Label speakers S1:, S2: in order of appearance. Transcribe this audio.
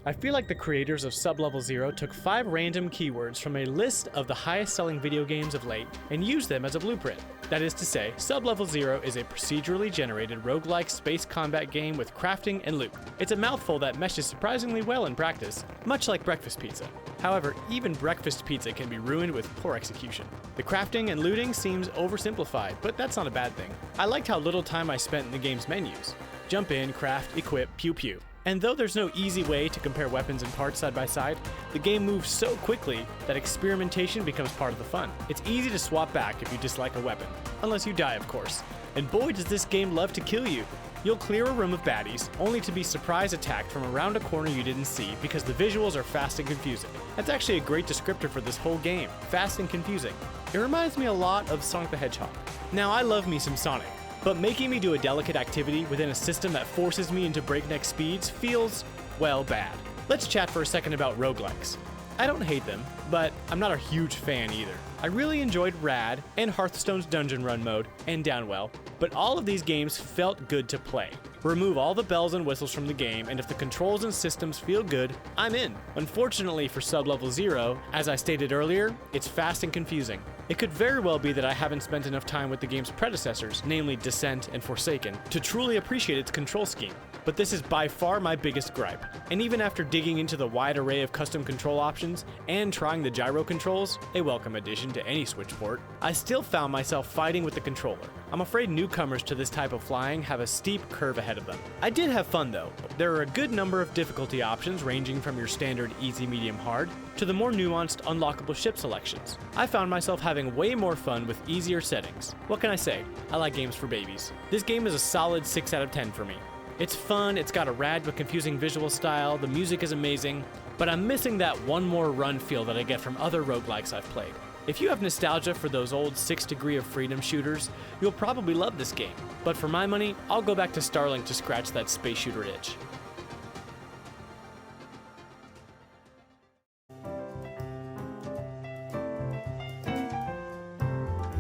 S1: I feel like the creators of Sublevel Zero took 5 random keywords from a list of the highest selling video games of late and used them as a blueprint. That is to say, Sublevel Zero is a procedurally generated roguelike space combat game with crafting and loot. It's a mouthful that meshes surprisingly well in practice, much like breakfast pizza. However, even breakfast pizza can be ruined with poor execution. The crafting and looting seems oversimplified, but that's not a bad thing. I liked how little time I spent in the game's menus. Jump in, craft, equip, pew pew. And though there's no easy way to compare weapons and parts side by side, the game moves so quickly that experimentation becomes part of the fun. It's easy to swap back if you dislike a weapon, unless you die of course. And boy does this game love to kill you. You'll clear a room of baddies, only to be surprise attacked from around a corner you didn't see because the visuals are fast and confusing. That's actually a great descriptor for this whole game, fast and confusing. It reminds me a lot of Sonic the Hedgehog. Now I love me some Sonic, but making me do a delicate activity within a system that forces me into breakneck speeds feels, well, bad. Let's chat for a second about roguelikes. I don't hate them, but I'm not a huge fan either. I really enjoyed Rad and Hearthstone's Dungeon Run mode and Downwell, but all of these games felt good to play. Remove all the bells and whistles from the game, and if the controls and systems feel good, I'm in. Unfortunately for Sublevel Zero, as I stated earlier, it's fast and confusing. It could very well be that I haven't spent enough time with the game's predecessors, namely Descent and Forsaken, to truly appreciate its control scheme. But this is by far my biggest gripe. And even after digging into the wide array of custom control options and trying the gyro controls, a welcome addition to any Switch port, I still found myself fighting with the controller. I'm afraid newcomers to this type of flying have a steep curve ahead of them. I did have fun though. There are a good number of difficulty options ranging from your standard easy, medium, hard to the more nuanced unlockable ship selections. I found myself having way more fun with easier settings. What can I say? I like games for babies. This game is a solid 6 out of 10 for me. It's fun, it's got a rad but confusing visual style, the music is amazing, but I'm missing that one more run feel that I get from other roguelikes I've played. If you have nostalgia for those old 6 Degree of Freedom shooters, you'll probably love this game. But for my money, I'll go back to Starlink to scratch that space shooter itch.